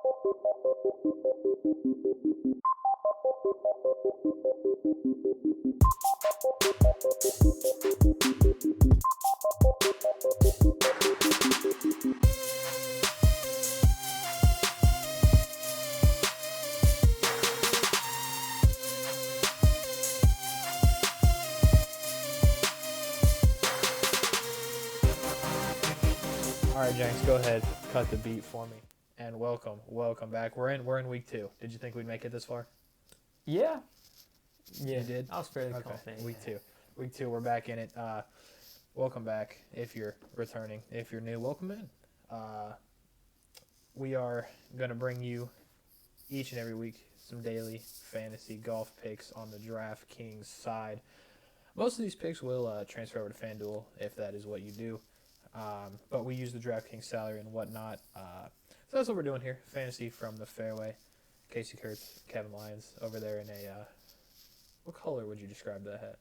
All right, Jenks, go ahead, cut the beat for me, and welcome back. We're in week 2. Did you think we'd make it this far? Yeah. You did? I was fairly Okay, confident. week two, we're back in it. Welcome back if you're returning. If you're new, welcome in. We are going to bring you each and every week some daily fantasy golf picks on the DraftKings side. Most of these picks will transfer over to FanDuel if that is what you do. But we use the DraftKings salary and whatnot. So that's what we're doing here. Fantasy from the fairway. Casey Kurtz, Kevin Lyons over there in a... what color would you describe that hat?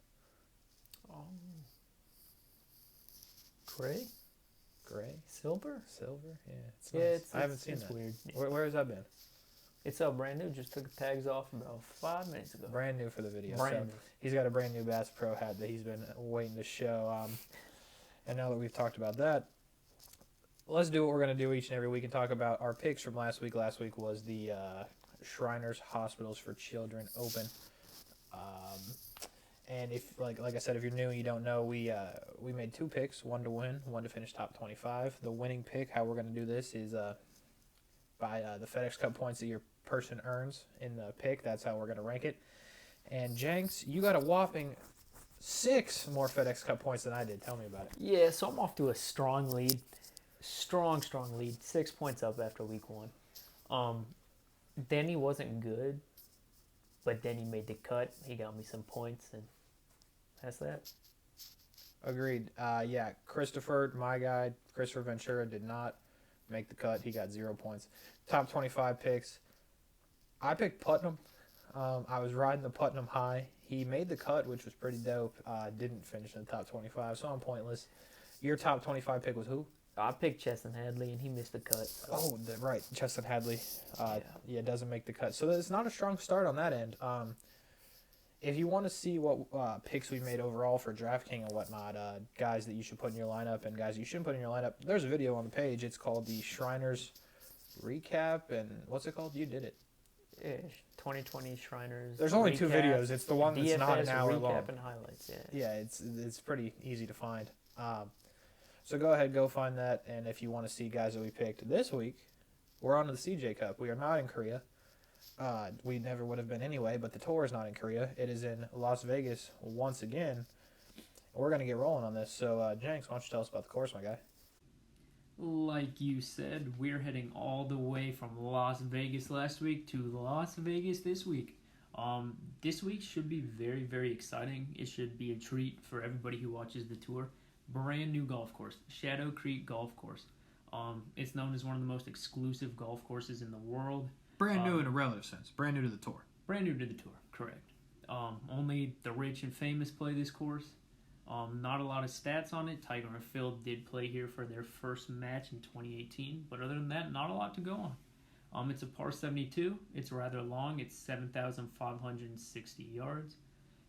Gray? Gray? Silver? Silver? Yeah. It's Yeah, nice. I haven't seen it's that. weird. Where has that been? It's up brand new. Just took the tags off about 5 minutes ago. Brand new for the video. Brand so new. He's got a brand new Bass Pro hat that he's been waiting to show. And now that we've talked about that, let's do what we're going to do each and every week and talk about our picks from last week. Last week was the Shriners Hospitals for Children Open. And if, like I said, if you're new and you don't know, we made 2 picks, one to win, one to finish top 25. The winning pick, how we're going to do this is by the FedEx Cup points that your person earns in the pick. That's how we're going to rank it. And Jenks, you got a whopping 6 more FedEx Cup points than I did. Tell me about it. Yeah, so I'm off to a strong lead. Strong lead. 6 points up after week 1. Denny wasn't good, but Denny made the cut. He got me some points, and that's that. Agreed. Yeah, Christopher, my guy, Christopher Ventura did not make the cut. He got 0 points. Top 25 picks. I picked Putnam. I was riding the Putnam high. He made the cut, which was pretty dope. Didn't finish in the top 25, so I'm pointless. Your top 25 pick was who? I picked Cheston Hadley, and he missed the cut. So. Oh, right. Cheston Hadley. Yeah, doesn't make the cut. So it's not a strong start on that end. If you want to see what picks we made overall for DraftKings and whatnot, guys that you should put in your lineup and guys you shouldn't put in your lineup, there's a video on the page. It's called the Shriners Recap, and what's it called? You did it. Yeah, 2020 Shriners. There's only 2 videos. It's the one that's DFS not an hour recap long. And highlights. Yeah, it's pretty easy to find. So go ahead, go find that. And if you want to see guys that we picked this week, we're on to the CJ Cup. We are not in Korea. We never would have been anyway, but the tour is not in Korea. It is in Las Vegas once again. We're going to get rolling on this. So, Jenks, why don't you tell us about the course, my guy? Like you said, we're heading all the way from Las Vegas last week to Las Vegas this week. This week should be very, very exciting. It should be a treat for everybody who watches the tour. Brand new golf course, Shadow Creek Golf Course. It's known as one of the most exclusive golf courses in the world. Brand new in a relative sense. Brand new to the tour. Brand new to the tour, correct. Only the rich and famous play this course. Not a lot of stats on it. Tiger and Phil did play here for their first match in 2018, but other than that, not a lot to go on. It's a par 72. It's rather long. It's 7,560 yards.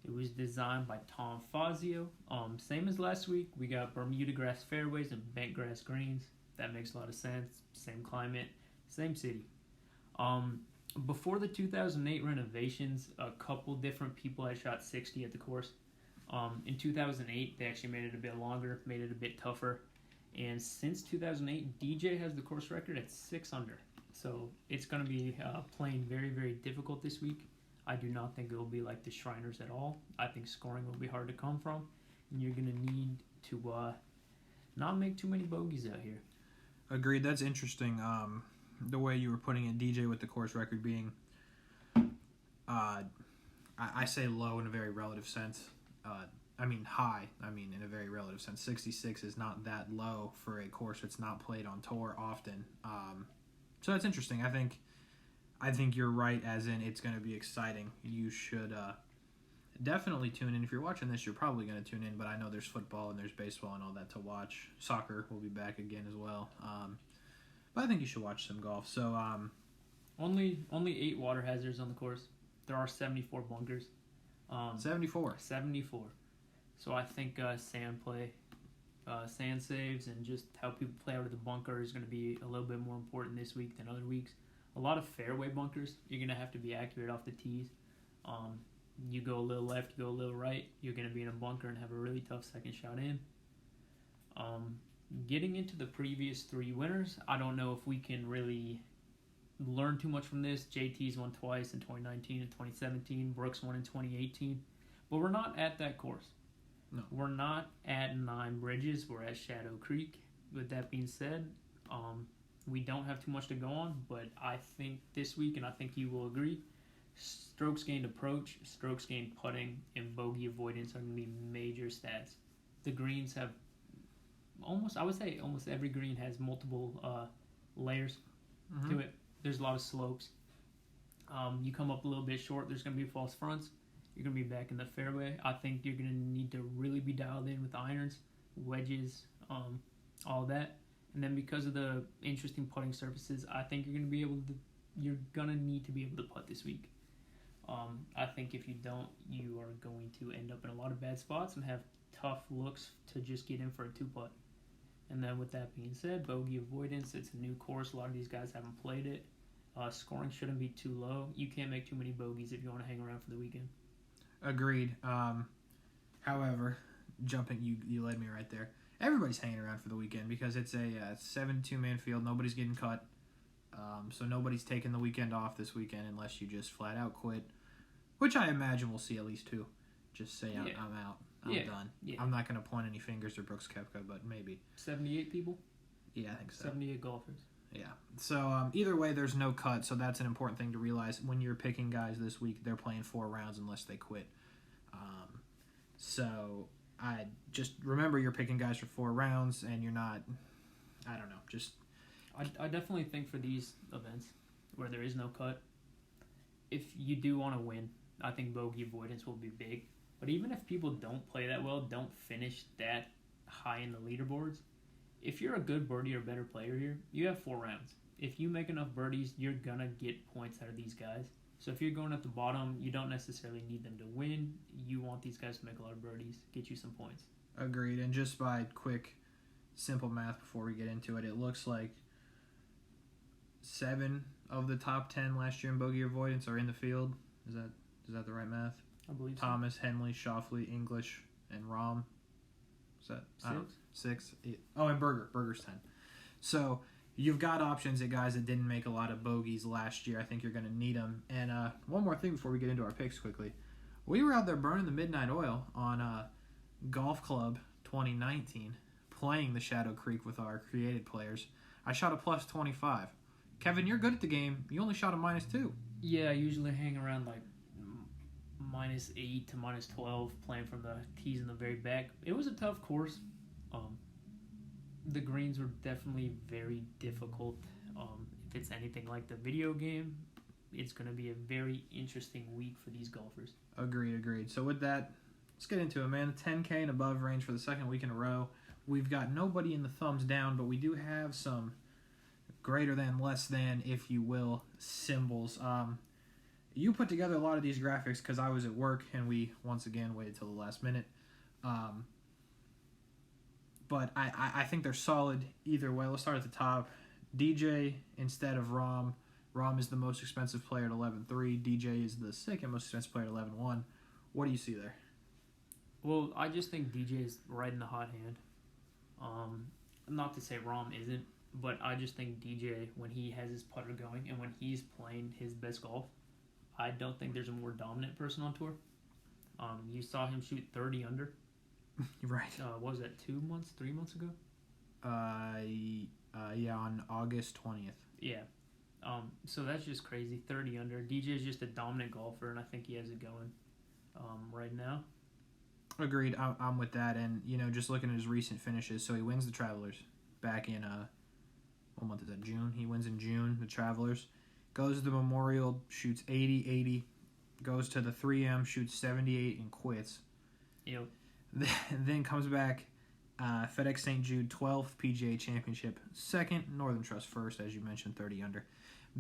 It was designed by Tom Fazio. Same as last week, we got Bermuda grass fairways and bent grass greens. That makes a lot of sense. Same climate, same city. Before the 2008 renovations, a couple different people had shot 60 at the course. In 2008, they actually made it a bit longer, made it a bit tougher. And since 2008, DJ has the course record at 6 under. So it's going to be playing very, very difficult this week. I do not think it will be like the Shriners at all. I think scoring will be hard to come from. And you're going to need to not make too many bogeys out here. Agreed. That's interesting. The way you were putting it, DJ with the course record being, I say low in a very relative sense. I mean high. I mean in a very relative sense. 66 is not that low for a course that's not played on tour often. So that's interesting. I think you're right. As in, it's going to be exciting. You should definitely tune in. If you're watching this, you're probably going to tune in. But I know there's football and there's baseball and all that to watch. Soccer will be back again as well. But I think you should watch some golf. So Only 8 water hazards on the course. There are 74 bunkers. 74. 74. So I think sand saves and just how people play out of the bunker is going to be a little bit more important this week than other weeks. A lot of fairway bunkers. You're going to have to be accurate off the tees. You go a little left, you go a little right, you're going to be in a bunker and have a really tough second shot in. Getting into the previous 3 winners, I don't know if we can really learn too much from this. JT's won twice in 2019 and 2017. Brooks won in 2018. But we're not at that course. No. We're not at 9 Bridges. We're at Shadow Creek. With that being said, we don't have too much to go on, but I think this week, and I think you will agree, strokes gained approach, strokes gained putting, and bogey avoidance are going to be major stats. The greens have almost every green has multiple layers to it. There's a lot of slopes. You come up a little bit short, there's going to be false fronts. You're going to be back in the fairway. I think you're going to need to really be dialed in with irons, wedges, all that. And then because of the interesting putting surfaces, I think you're going to need to be able to putt this week. I think if you don't, you are going to end up in a lot of bad spots and have tough looks to just get in for a 2-putt. And then with that being said, bogey avoidance, it's a new course. A lot of these guys haven't played it. Scoring shouldn't be too low. You can't make too many bogeys if you want to hang around for the weekend. Agreed. However, you led me right there. Everybody's hanging around for the weekend because it's a 7-2-man field. Nobody's getting cut. So nobody's taking the weekend off this weekend unless you just flat out quit, which I imagine we'll see at least 2. Just say, I'm out. I'm done. Yeah. I'm not going to point any fingers at Brooks Koepka, but maybe. 78 people? Yeah, I think so. 78 golfers. Yeah. So either way, there's no cut, so that's an important thing to realize. When you're picking guys this week, they're playing 4 rounds unless they quit. So I just remember you're picking guys for 4 rounds, and you're not, I don't know, just... I definitely think for these events where there is no cut, if you do want to win, I think bogey avoidance will be big. But even if people don't play that well, don't finish that high in the leaderboards, if you're a good birdie or better player here, you have 4 rounds. If you make enough birdies, you're going to get points out of these guys. So if you're going at the bottom, you don't necessarily need them to win. You want these guys to make a lot of birdies, get you some points. Agreed. And just by quick, simple math before we get into it, it looks like 7 of the top 10 last year in bogey avoidance are in the field. Is that the right math? I believe so. Thomas, Henley, Schauffele, English, and Rahm. Is that 6? 6? Oh, and Berger's 10. So you've got options at guys that didn't make a lot of bogeys last year. I think you're going to need them. And one more thing before we get into our picks quickly. We were out there burning the midnight oil on Golf Club 2019, playing the Shadow Creek with our created players. I shot a plus 25. Kevin, you're good at the game. You only shot a minus 2. Yeah, I usually hang around like minus 8 to minus 12, playing from the tees in the very back. It was a tough course. The greens were definitely very difficult. If it's anything like the video game, it's going to be a very interesting week for these golfers. Agreed. So with that, let's get into it, man. 10K and above range for the second week in a row. We've got nobody in the thumbs down, but we do have some greater than, less than, if you will, symbols. You put together a lot of these graphics because I was at work and we once again waited till the last minute. But I think they're solid either way. Let's start at the top. DJ instead of Rahm. Rahm is the most expensive player at 11.3. DJ is the second most expensive player at 11.1. What do you see there? Well, I just think DJ is right in the hot hand. Not to say Rahm isn't, but I just think DJ, when he has his putter going and when he's playing his best golf, I don't think there's a more dominant person on tour. You saw him shoot 30 under. Right. What was that, 3 months ago? Yeah, on August 20th. Yeah. So that's just crazy, 30 under. DJ is just a dominant golfer, and I think he has it going right now. Agreed. I'm with that. And, just looking at his recent finishes, so he wins the Travelers back in, what month is that, June? He wins in June, the Travelers. Goes to the Memorial, shoots 80, goes to the 3M, shoots 78, and quits. Yep. Then comes back, FedEx St. Jude, 12th PGA Championship, 2nd, Northern Trust 1st, as you mentioned, 30 under.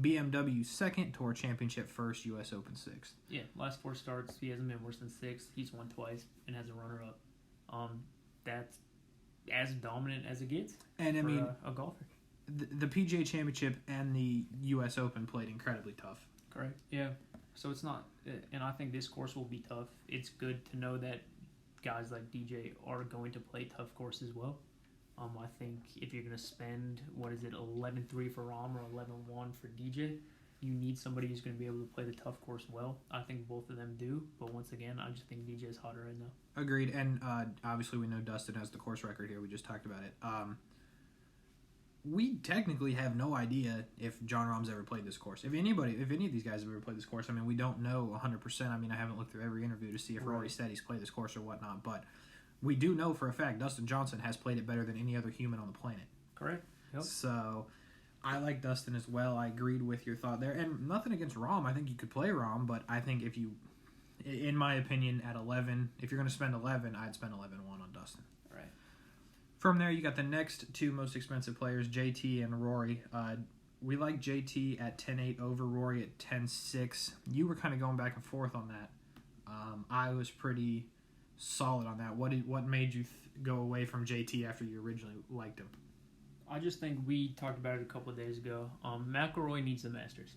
BMW second, Tour Championship first, U.S. Open sixth. Yeah, last 4 starts, he hasn't been worse than 6th. He's won twice and has a runner-up. That's as dominant as it gets And I for mean, a golfer. the PGA Championship and the U.S. Open played incredibly tough. Correct. Yeah. So it's not, and I think this course will be tough. It's good to know that guys like DJ are going to play tough course as well. I think if you're going to spend, 11-3 for Rahm or 11-1 for DJ, you need somebody who's going to be able to play the tough course well. I think both of them do, but once again, I just think DJ is hotter right now. Agreed, and obviously we know Dustin has the course record here. We just talked about it. We technically have no idea if John Rahm's ever played this course. If any of these guys have ever played this course, I mean, we don't know 100%. I mean, I haven't looked through every interview to see if Rory said he's played this course or whatnot, but we do know for a fact Dustin Johnson has played it better than any other human on the planet. Correct. Yep. So I like Dustin as well. I agreed with your thought there. And nothing against Rahm. I think you could play Rahm, but I think if you, in my opinion, at 11, if you're going to spend 11, I'd spend 11-1 on Dustin. Right. From there, you got the next 2 most expensive players, JT and Rory. We like JT at 10-8 over Rory at 10-6. You were kind of going back and forth on that. I was pretty solid on that. What made you go away from JT after you originally liked him? I just think we talked about it a couple of days ago. McIlroy needs the Masters.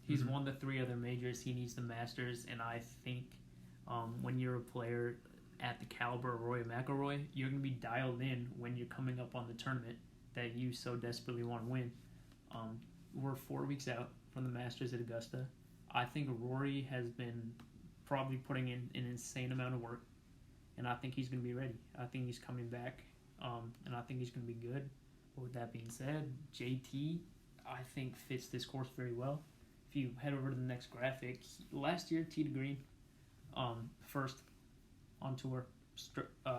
He's won the 3 other majors. He needs the Masters, and I think when you're a player at the caliber of Rory McIlroy, you're going to be dialed in when you're coming up on the tournament that you so desperately want to win. We're 4 weeks out from the Masters at Augusta. I think Rory has been probably putting in an insane amount of work, and I think he's going to be ready. I think he's coming back, and I think he's going to be good. But with that being said, JT, I think, fits this course very well. If you head over to the next graphic, last year, tee to green, first on tour,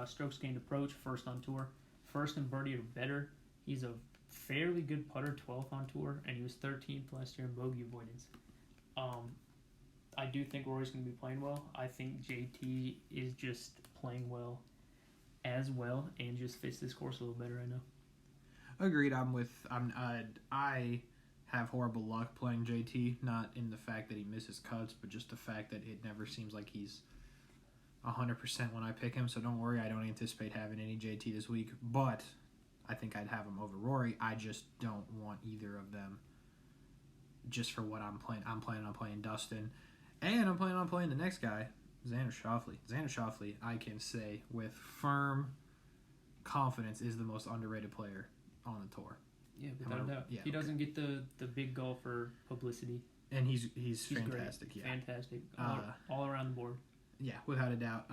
strokes gained approach, first on tour, first in birdie or better. He's a fairly good putter, 12th on tour, and he was 13th last year in bogey avoidance. I do think Rory's going to be playing well. I think JT is just playing well as well and just fits this course a little better right now. Agreed. I have horrible luck playing JT, not in the fact that he misses cuts, but just the fact that it never seems like he's 100% when I pick him. So don't worry, I don't anticipate having any JT this week, but I think I'd have him over Rory. I just don't want either of them just for what I'm playing. I'm planning on playing Dustin, and I'm planning on playing the next guy, Xander Schauffele. Xander Schauffele, I can say with firm confidence, is the most underrated player on the tour. Yeah, without a doubt. Yeah, he doesn't get the big golfer publicity. And he's fantastic. Great. Yeah, fantastic. All around the board. Yeah, without a doubt.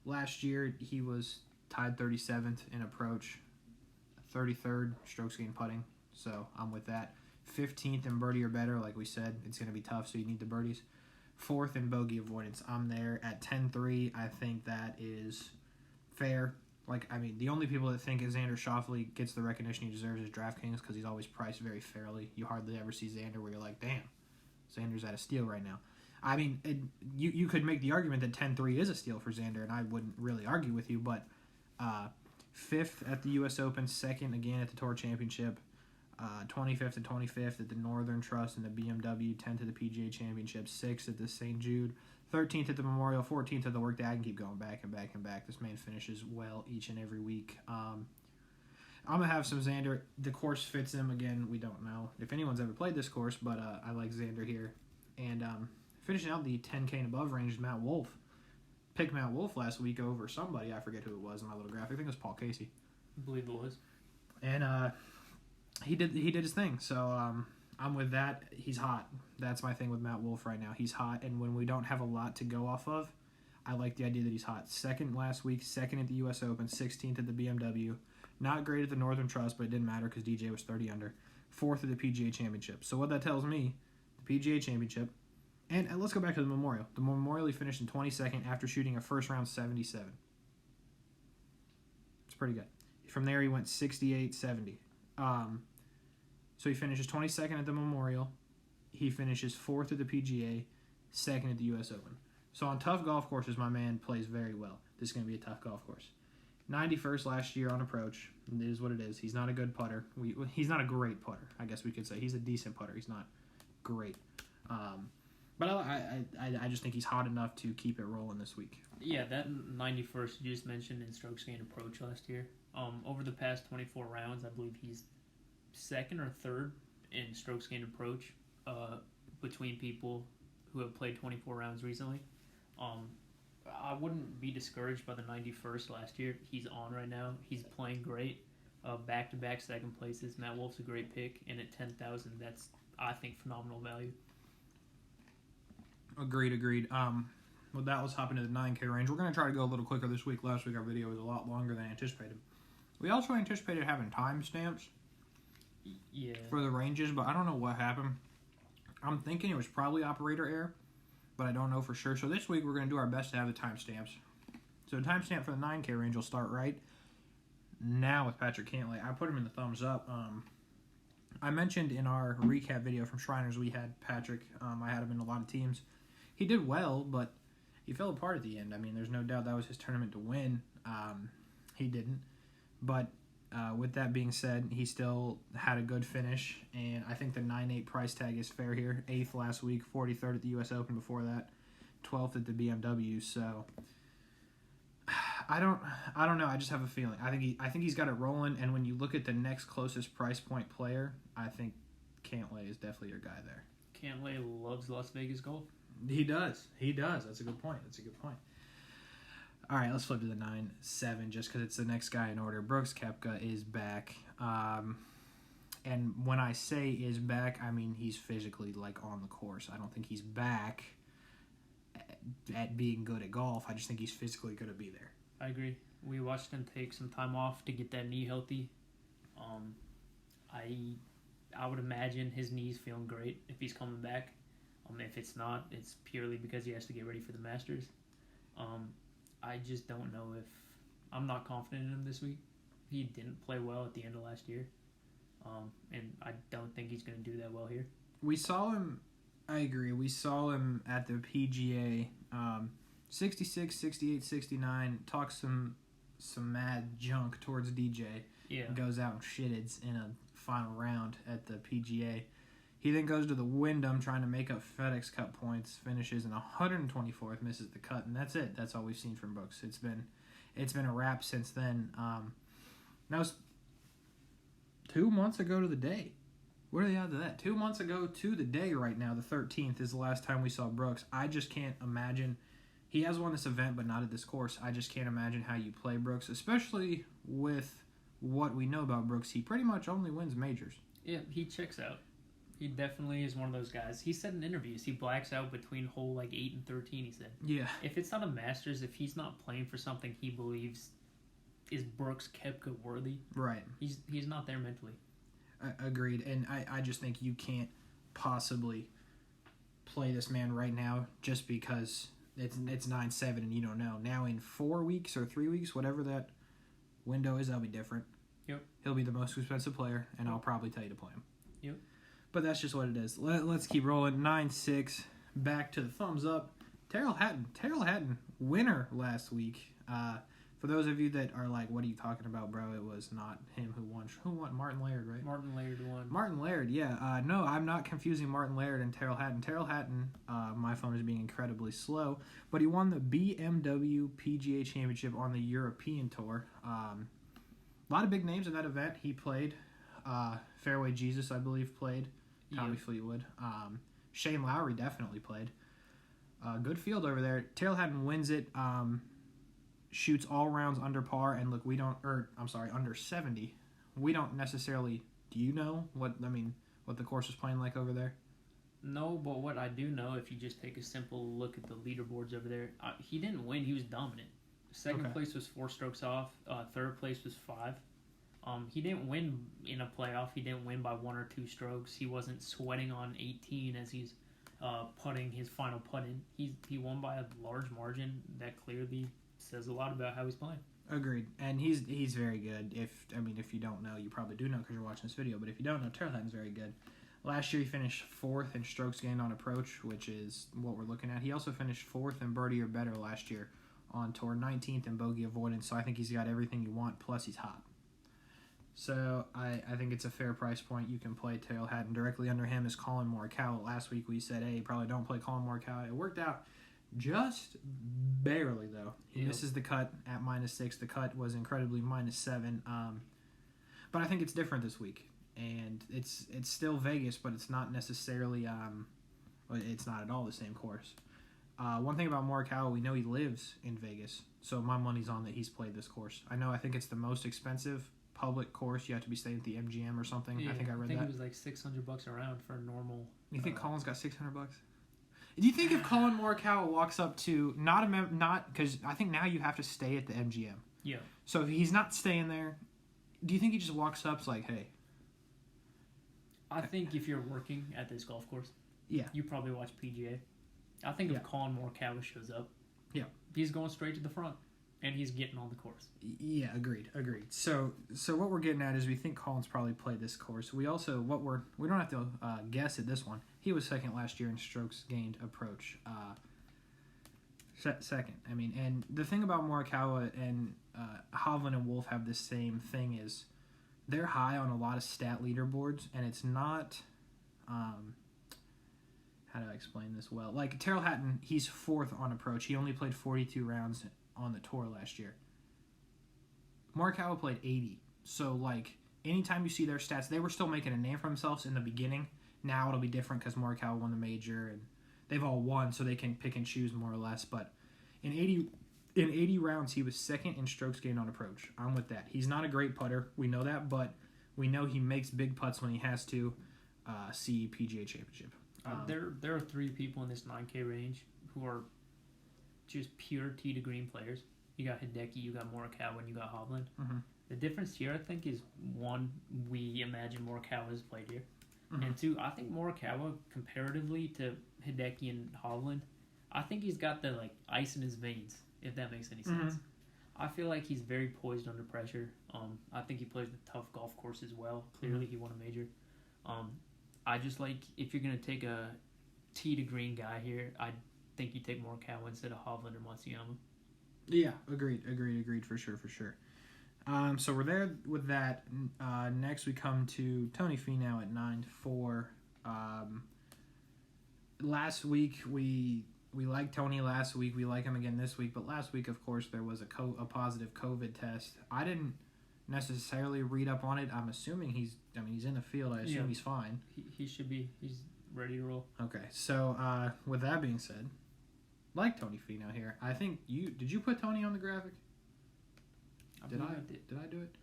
Last year he was tied 37th in approach, 33rd strokes gained putting. So I'm with that. 15th in birdie or better, like we said, it's going to be tough. So you need the birdies. 4th in bogey avoidance. I'm there at 10-3. I think that is fair. The only people that think Xander Schauffele gets the recognition he deserves is DraftKings because he's always priced very fairly. You hardly ever see Xander where you're like, damn, Xander's at a steal right now. I mean, you could make the argument that 10-3 is a steal for Xander, and I wouldn't really argue with you, but 5th at the U.S. Open, 2nd again at the Tour Championship, 25th and 25th at the Northern Trust and the BMW, 10th at the PGA Championship, 6th at the St. Jude, 13th at the Memorial, 14th at the Workday. I can keep going back and back and back. This man finishes well each and every week. I'm going to have some Xander. The course fits him. Again, we don't know if anyone's ever played this course, but I like Xander here. And finishing out the 10K and above range is Matt Wolff. Picked Matt Wolff last week over somebody. I forget who it was in my little graphic. I think it was Paul Casey. I believe it was. And he did his thing. So I'm with that. He's hot. That's my thing with Matt Wolff right now. He's hot, and when we don't have a lot to go off of, I like the idea that he's hot. 2nd last week, 2nd at the U.S. Open, 16th at the BMW. Not great at the Northern Trust, but it didn't matter because DJ was 30 under. 4th at the PGA Championship. So what that tells me, the PGA Championship, and let's go back to the Memorial. The Memorial, he finished in 22nd after shooting a first round 77. It's pretty good. From there, he went 68, 70. So he finishes 22nd at the Memorial. He finishes 4th at the PGA, 2nd at the U.S. Open. So on tough golf courses, my man plays very well. This is going to be a tough golf course. 91st last year on approach, It is what it is. He's not a good putter. He's not a great putter, I guess we could say. He's a decent putter. He's not great. But I just think he's hot enough to keep it rolling this week. Yeah, that 91st you just mentioned in strokes gained approach last year. Over the past 24 rounds, I believe he's second or third in strokes gained approach between people who have played 24 rounds recently. I wouldn't be discouraged by the 91st last year. He's on right now. He's playing great. Back-to-back second places. Matt Wolf's a great pick, and at 10,000, that's, I think, phenomenal value. Agreed. Well, that was hopping to the 9K range. We're going to try to go a little quicker this week. Last week our video was a lot longer than anticipated. We also anticipated having timestamps for the ranges, but I don't know what happened. I'm thinking it was probably operator error, but I don't know for sure. So this week we're going to do our best to have the timestamps. So the timestamp for the 9K range will start right now with Patrick Cantlay. I put him in the thumbs up. I mentioned in our recap video from Shriners we had Patrick. I had him in a lot of teams. He did well, but he fell apart at the end. I mean, there's no doubt that was his tournament to win. He didn't. But with that being said, he still had a good finish, and I think the 9.8 price tag is fair here. 8th last week, 43rd at the U.S. Open before that, 12th at the BMW. So I don't know. I just have a feeling. I think he's got it rolling. And when you look at the next closest price point player, I think Cantlay is definitely your guy there. Cantlay loves Las Vegas golf. He does. That's a good point. All right, let's flip to the 9-7 just because it's the next guy in order. Brooks Koepka is back. And when I say is back, I mean he's physically on the course. I don't think he's back at being good at golf. I just think he's physically going to be there. I agree. We watched him take some time off to get that knee healthy. I would imagine his knee's feeling great if he's coming back. If it's not, it's purely because he has to get ready for the Masters. I just don't know if... I'm not confident in him this week. He didn't play well at the end of last year. And I don't think he's going to do that well here. We saw him... I agree. We saw him at the PGA. 66, 68, 69. Talks some mad junk towards DJ. Yeah. Goes out and shitted in a final round at the PGA. He then goes to the Wyndham trying to make up FedEx Cup points, finishes in 124th, misses the cut, and that's it. That's all we've seen from Brooks. It's been a wrap since then. That was 2 months ago to the day. What are the odds of that? 2 months ago to the day right now, the 13th, is the last time we saw Brooks. I just can't imagine. He has won this event, but not at this course. I just can't imagine how you play Brooks, especially with what we know about Brooks. He pretty much only wins majors. Yeah, he checks out. He definitely is one of those guys. He said in interviews he blacks out between hole 8 and 13, he said. Yeah. If it's not a Masters, if he's not playing for something he believes is Brooks Koepka worthy, right, he's not there mentally. Agreed. And I just think you can't possibly play this man right now just because it's 9-7 and you don't know. Now in 4 weeks or 3 weeks, whatever that window is, that'll be different. Yep. He'll be the most expensive player, and I'll probably tell you to play him. Yep. But that's just what it is. Let's keep rolling. 9-6. Back to the thumbs up. Terrell Hatton, winner last week. For those of you that are like, what are you talking about, bro? It was not him who won. Who won? Martin Laird, right? Martin Laird won. Martin Laird, yeah. No, I'm not confusing Martin Laird and Terrell Hatton. Terrell Hatton, my phone is being incredibly slow, but he won the BMW PGA Championship on the European Tour. A lot of big names in that event. He played. Fairway Jesus, I believe, played. Tommy Fleetwood. Shane Lowry definitely played. Good field over there. Terrell Hatton wins it. Shoots all rounds under par, and look, under 70. We don't necessarily. Do you know what the course was playing like over there? No, but what I do know, if you just take a simple look at the leaderboards over there, he didn't win. He was dominant. Second place was 4 strokes off. Third place was 5. He didn't win in a playoff. He didn't win by 1 or 2 strokes. He wasn't sweating on 18 as he's putting his final putt in. He won by a large margin. That clearly says a lot about how he's playing. Agreed, and he's very good. If you don't know, you probably do know because you're watching this video. But if you don't know, Terrell Hatton's very good. Last year he finished 4th in strokes gained on approach, which is what we're looking at. He also finished 4th in birdie or better last year on tour, 19th in bogey avoidance. So I think he's got everything you want. Plus he's hot. So I think it's a fair price point. You can play Terrell Hatton. Directly under him is Colin Morikawa. Last week we said, hey, probably don't play Colin Morikawa. It worked out just barely, though. He misses the cut at -6. The cut was incredibly -7. But I think it's different this week. And it's still Vegas, but it's not necessarily, it's not at all the same course. One thing about Morikawa, we know he lives in Vegas. So my money's on that he's played this course. I think it's the most expensive public course. You have to be staying at the MGM or something. Yeah, I think I read that. it was like $600 around for a normal. You think Colin's got $600? Do you think if Colin Morikawa walks up to not because I think now you have to stay at the MGM. Yeah. So if he's not staying there, do you think he just walks up like, hey? I think if you're working at this golf course, Yeah. you probably watch PGA. I think if Colin Morikawa shows up, he's going straight to the front, and he's getting on the course. Yeah, agreed. So what we're getting at is we think Colin's probably played this course. We also we don't have to guess at this one. He was second last year in strokes gained approach. Second. I mean, and the thing about Morikawa and Hovland and Wolf have the same thing is they're high on a lot of stat leaderboards, and it's not. How do I explain this well? Like Terrell Hatton, he's fourth on approach. He only played 42 rounds on the tour last year. Morikawa played 80. So, like, anytime you see their stats, they were still making a name for themselves in the beginning. Now it'll be different because Morikawa won the major, and they've all won, so they can pick and choose more or less. But in 80 rounds, he was second in strokes gained on approach. I'm with that. He's not a great putter. We know that, but we know he makes big putts when he has to. See PGA Championship. There are three people in this 9K range who are just pure tee to green players. You got Hideki, you got Morikawa, and you got Hovland. Mm-hmm. The difference here, I think, is one, we imagine Morikawa has played here. Mm-hmm. And two, I think Morikawa, comparatively to Hideki and Hovland, I think he's got the ice in his veins, if that makes any sense. Mm-hmm. I feel like he's very poised under pressure. I think he plays the tough golf course as well. Clearly, he won a major. I just like, if you're going to take a tee to green guy here, I think you take Morikawa instead of Hovland or Matsuyama. Yeah, agreed, for sure. So we're there with that. Next we come to Tony Finau at 9-4. Last week we liked Tony last week. We like him again this week. But last week, of course, there was a positive COVID test. I didn't necessarily read up on it. I'm assuming he's in the field. I assume he's fine. He should be. He's ready to roll. Okay, so with that being said, like Tony Finau here, I think did you put Tony on the graphic? Did I do it?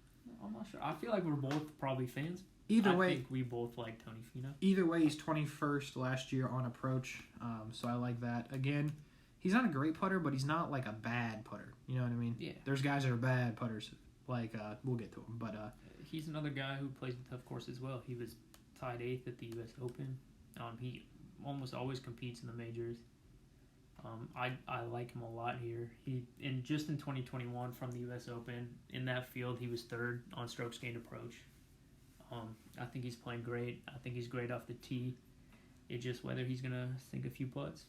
I'm not sure. I feel like we're both probably fans. Either way, I think we both like Tony Finau. Either way, he's 21st last year on approach, so I like that. Again, he's not a great putter, but he's not like a bad putter. You know what I mean? Yeah. There's guys that are bad putters. We'll get to him, but he's another guy who plays the tough course as well. He was tied 8th at the U.S. Open. He almost always competes in the majors. I like him a lot here. In 2021 from the U.S. Open, in that field, he was 3rd on strokes gained approach. I think he's playing great. I think he's great off the tee. It's just whether he's going to sink a few putts.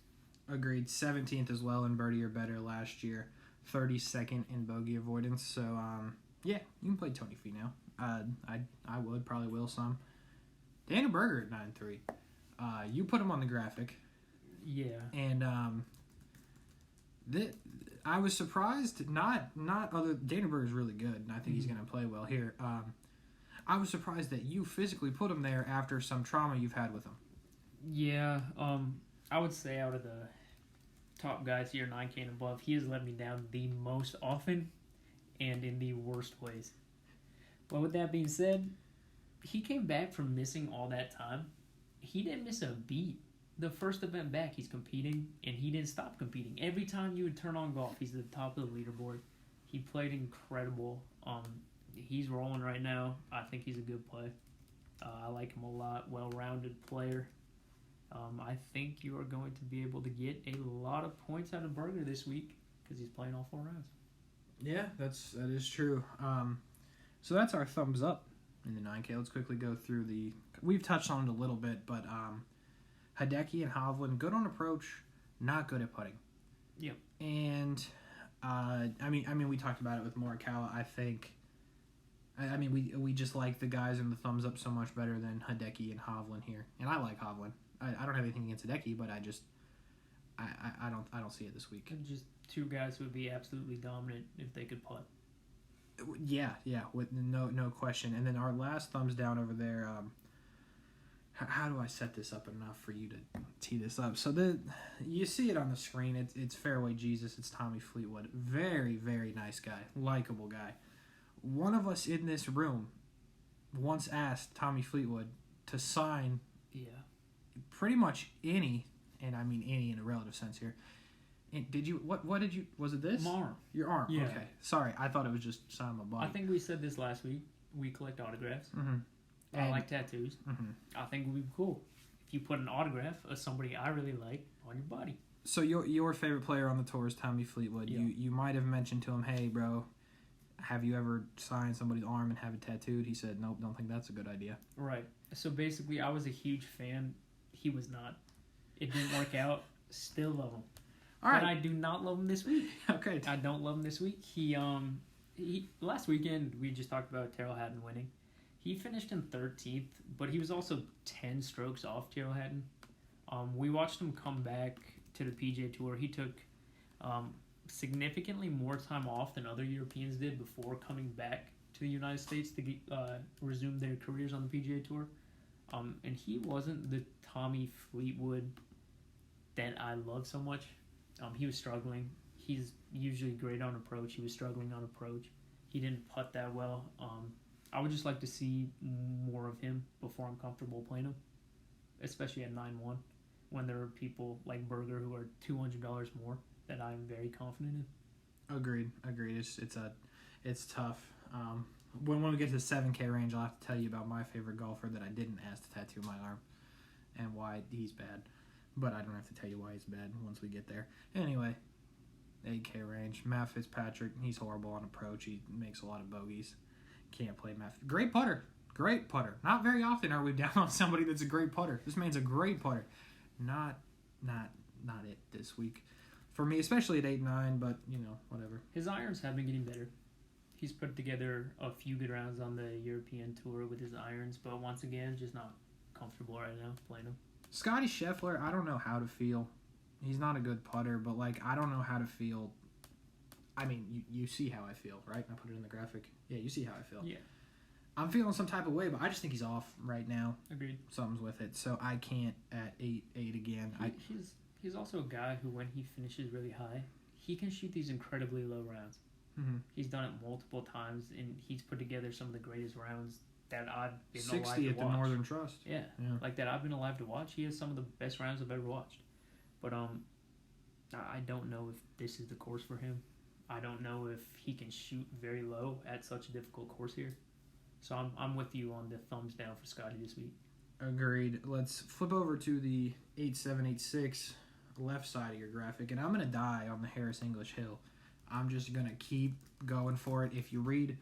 Agreed. 17th as well in birdie or better last year. 32nd in bogey avoidance. So, yeah, you can play Tony Finau. I probably will some. Daniel Berger at 9-3. You put him on the graphic. Yeah. And I was surprised. Daniel Berger is really good, and I think he's going to play well here. I was surprised that you physically put him there after some trauma you've had with him. Yeah. I would say out of the top guys here, 9K and above, he has let me down the most often and in the worst ways. But with that being said, he came back from missing all that time. He didn't miss a beat. The first event back, he's competing, and he didn't stop competing. Every time you would turn on golf, he's at the top of the leaderboard. He played incredible. He's rolling right now. I think he's a good play. I like him a lot. Well-rounded player. I think you are going to be able to get a lot of points out of Berger this week because he's playing all 4 rounds. Yeah, that is true. So that's our thumbs up in the 9K. Let's quickly go through we've touched on it a little bit, but Hideki and Hovland, good on approach, not good at putting. Yep. And I mean, we talked about it with Morikawa. I think I mean, we just like the guys in the thumbs up so much better than Hideki and Hovland here, and I like Hovland. I don't have anything against Hideki, but I don't see it this week. And just two guys who would be absolutely dominant if they could putt. Yeah, with no question. And then our last thumbs down over there. How do I set this up enough for you to tee this up? So you see it on the screen. It's Fairway Jesus. It's Tommy Fleetwood. Very, very nice guy. Likable guy. One of us in this room once asked Tommy Fleetwood to sign pretty much any, and I mean any in a relative sense here. And did you, what did you, was it this? My arm. Your arm, Yeah. okay. Sorry, I thought it was just sign my body. I think we said this last week. We collect autographs. Mm-hmm. I like tattoos. Mm-hmm. I think it would be cool if you put an autograph of somebody I really like on your body. So your favorite player on the tour is Tommy Fleetwood. Yeah. You might have mentioned to him, hey, bro, have you ever signed somebody's arm and have it tattooed? He said, nope, don't think that's a good idea. Right. So basically, I was a huge fan. He was not. It didn't work out. Still love him. All right. But I do not love him this week. Okay. I don't love him this week. He last weekend we just talked about Terrell Hatton winning. He finished in 13th, but he was also 10 strokes off Terrell Hatton. We watched him come back to the PGA Tour. He took significantly more time off than other Europeans did before coming back to the United States to resume their careers on the PGA Tour. And he wasn't the Tommy Fleetwood that I love so much. He was struggling. He's usually great on approach. He was struggling on approach. He didn't putt that well. I would just like to see more of him before I'm comfortable playing him, especially at 9-1, when there are people like Berger who are $200 more that I'm very confident in. Agreed. It's tough. When we get to the 7K range, I'll have to tell you about my favorite golfer that I didn't ask to tattoo my arm and why he's bad. But I don't have to tell you why he's bad once we get there. Anyway, 8K range. Matt Fitzpatrick, he's horrible on approach. He makes a lot of bogeys. Can't play Matt. Great putter. Not very often are we down on somebody that's a great putter. This man's a great putter. Not it this week. For me, especially at 8-9, but, whatever. His irons have been getting better. He's put together a few good rounds on the European Tour with his irons, but once again, just not comfortable right now playing him. Scotty Scheffler, I don't know how to feel. He's not a good putter, but, I don't know how to feel. I mean, you see how I feel, right? I put it in the graphic. Yeah, you see how I feel. Yeah. I'm feeling some type of way, but I just think he's off right now. Agreed. Something's with it. So I can't at 8 again. He's also a guy who, when he finishes really high, he can shoot these incredibly low rounds. Mm-hmm. He's done it multiple times, and he's put together some of the greatest rounds that I've been alive to 60 at the watch. Northern Trust. Yeah, like that I've been alive to watch. He has some of the best rounds I've ever watched. But I don't know if this is the course for him. I don't know if he can shoot very low at such a difficult course here. So I'm with you on the thumbs down for Scotty this week. Agreed. Let's flip over to the 8-7-8-6 left side of your graphic, and I'm going to die on the Harris English Hill. I'm just going to keep going for it. If you read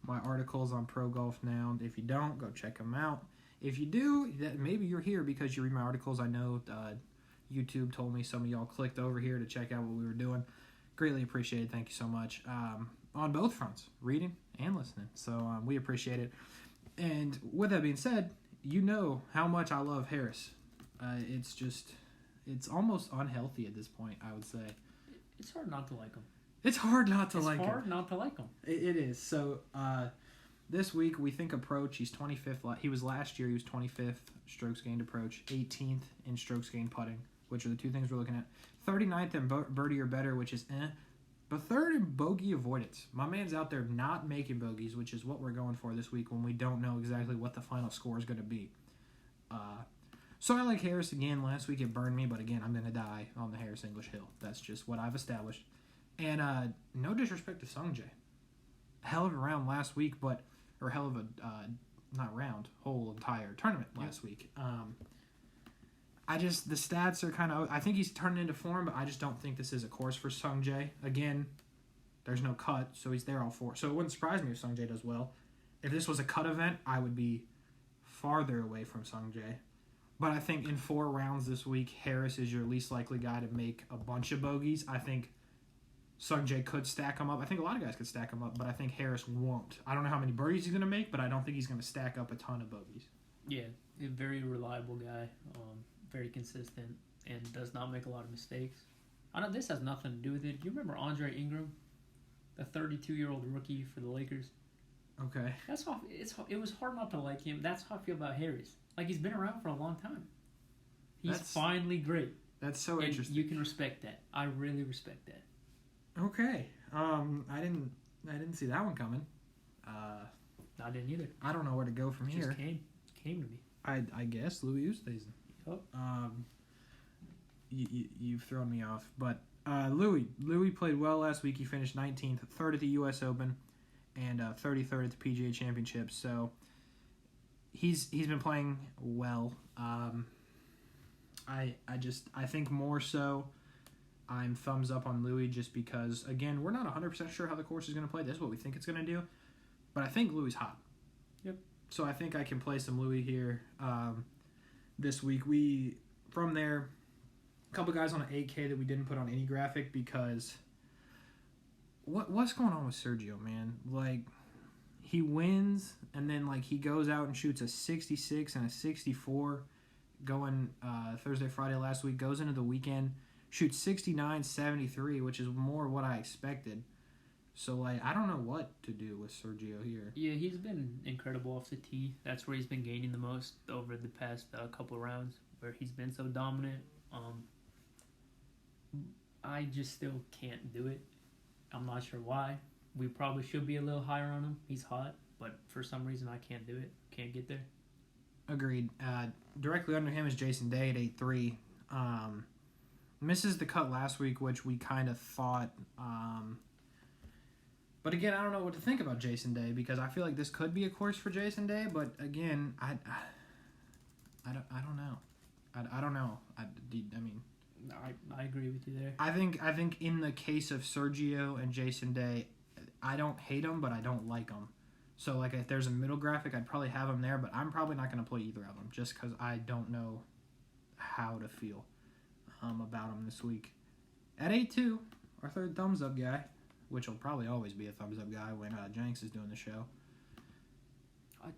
my articles on Pro Golf Now, if you don't, go check them out. If you do, maybe you're here because you read my articles. I know YouTube told me some of y'all clicked over here to check out what we were doing. Greatly appreciate it. Thank you so much. On both fronts, reading and listening. So we appreciate it. And with that being said, you know how much I love Harris. It's almost unhealthy at this point, I would say. It's hard not to like him. It's hard not to like him. It's hard not to like him. It is. So this week we think approach. He's 25th. He was last year. He was 25th strokes gained approach, 18th in strokes gained putting, which are the two things we're looking at. 39th in birdie or better, which is but third in bogey avoidance. My man's out there not making bogeys, which is what we're going for this week when we don't know exactly what the final score is going to be. So I like Harris again. Last week it burned me, but again, I'm going to die on the Harris English Hill. That's just what I've established. And no disrespect to Sungjae. Hell of a round last week, or hell of a, not round, whole entire tournament last week. The stats are kind of, I think he's turning into form, but I just don't think this is a course for Sungjae. Again, there's no cut, so he's there all four. So it wouldn't surprise me if Sungjae does well. If this was a cut event, I would be farther away from Sungjae. But I think in 4 rounds this week, Harris is your least likely guy to make a bunch of bogeys. I think Sungjae could stack him up. I think a lot of guys could stack him up, but I think Harris won't. I don't know how many birdies he's going to make, but I don't think he's going to stack up a ton of bogeys. Yeah, a very reliable guy, very consistent, and does not make a lot of mistakes. I know this has nothing to do with it. Do you remember Andre Ingram, the 32-year-old rookie for the Lakers? Okay. That's how it was hard not to like him. That's how I feel about Harris. Like, he's been around for a long time. He's finally great. That's so And interesting. you can respect that. I really respect that. Okay. I didn't see that one coming. I didn't either. I don't know where to go from It here. just came to me. I guess Louis Oosthuizen. Yep. You've thrown me off, but Louis played well last week. He finished 19th, third at the U.S. Open, and 33rd at the PGA Championship. So he's been playing well. I think more so I'm thumbs up on Louis just because, again, we're not 100% sure how the course is going to play. This is what we think it's going to do, but I think Louis hot. Yep. So I think I can play some Louis here this week. From there, a couple guys on an 8K that we didn't put on any graphic because what's going on with Sergio, man? Like, he wins and then like he goes out and shoots a 66 and a 64 going Thursday, Friday last week, goes into the weekend, shoots 69, 73, which is more what I expected. So, like, I don't know what to do with Sergio here. Yeah, he's been incredible off the tee. That's where he's been gaining the most over the past couple of rounds, where he's been so dominant. I just still can't do it. I'm not sure why. We probably should be a little higher on him. He's hot, but for some reason I can't do it. Can't get there. Agreed. Directly under him is Jason Day at 8-3. Misses the cut last week, which we kind of thought. But again, I don't know what to think about Jason Day because I feel like this could be a course for Jason Day. But again, I don't know. I don't know. I mean, I agree with you there. I think in the case of Sergio and Jason Day, I don't hate them, but I don't like them. So like if there's a middle graphic, I'd probably have them there, but I'm probably not going to play either of them just because I don't know how to feel about them this week. At 8-2, our third thumbs up guy, which will probably always be a thumbs up guy when Jenks is doing the show.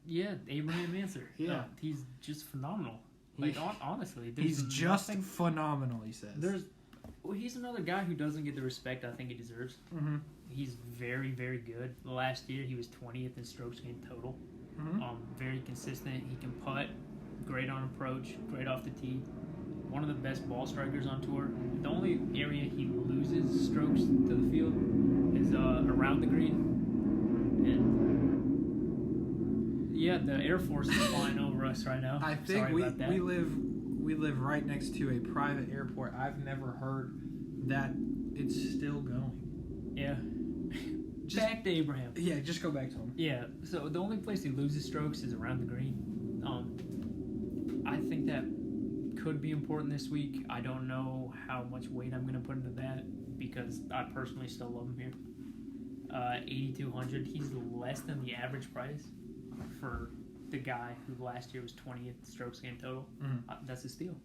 Yeah, Abraham Answer. Yeah. He's just phenomenal. Like, honestly. He's just phenomenal, he says. He's another guy who doesn't get the respect I think he deserves. Mm-hmm. He's very, very good. Last year, he was 20th in strokes gained total. Mm-hmm. Very consistent. He can putt. Great on approach. Great off the tee. One of the best ball strikers on tour. The only area he loses strokes to the field is around the green. And yeah, the Air Force is flying over us right now. I think Sorry about that. we live right next to a private airport. I've never heard that it's still going. Yeah. Back to Abraham. Yeah, just go back to him. Yeah, so the only place he loses strokes is around the green. I think that could be important this week. I don't know how much weight I'm going to put into that because I personally still love him here. 8,200. He's less than the average price for the guy who last year was 20th strokes gained total. Mm-hmm. That's a steal.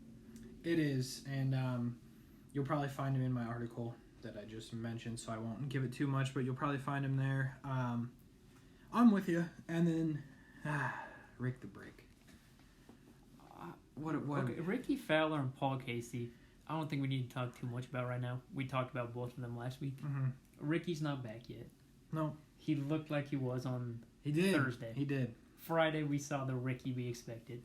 It is, and you'll probably find him in my article that I just mentioned, so I won't give it too much, but you'll probably find him there. I'm with you, and then Rick the Brick. Okay, Ricky Fowler and Paul Casey, I don't think we need to talk too much about right now. We talked about both of them last week. Mm-hmm. Ricky's not back yet. No. He looked like he was on Thursday. He did. Friday, we saw the Ricky we expected.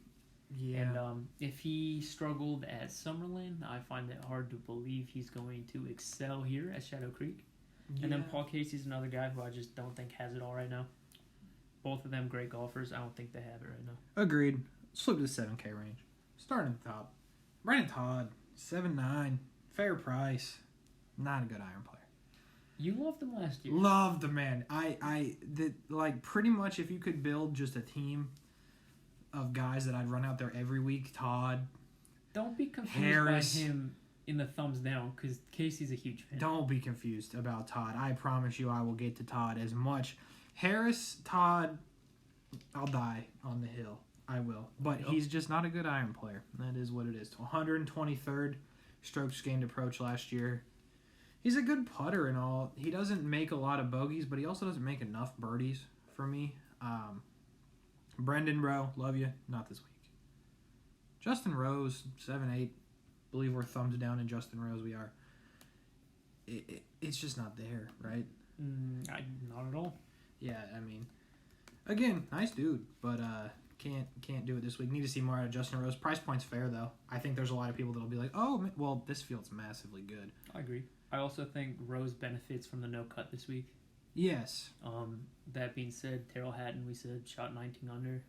Yeah. And if he struggled at Summerlin, I find it hard to believe he's going to excel here at Shadow Creek. Yeah. And then Paul Casey's another guy who I just don't think has it all right now. Both of them great golfers. I don't think they have it right now. Agreed. Slip to the 7K range. Starting at the top. Brandon Todd, 7'9", fair price. Not a good iron player. You loved him last year. Loved the man. Like pretty much if you could build just a team of guys that I'd run out there every week, Todd. Don't be confused Harris. by him in the thumbs down because Casey's a huge fan. Don't be confused about Todd. I promise you I will get to Todd as much. Harris, Todd, I'll die on the hill. I will. But he's just not a good iron player. That is what it is. 123rd strokes gained approach last year. He's a good putter and all. He doesn't make a lot of bogeys, but he also doesn't make enough birdies for me. Brendan, bro, love you. Not this week. Justin Rose, 7-8. Believe we're thumbs down in Justin Rose. We are. It's just not there, right? Not at all. Yeah, I mean, again, nice dude, but can't do it this week. Need to see more out of Justin Rose. Price point's fair though. I think there's a lot of people that'll be like, oh, well, this field's massively good. I agree. I also think Rose benefits from the no cut this week. Yes. That being said, Terrell Hatton, we said, shot 19 under.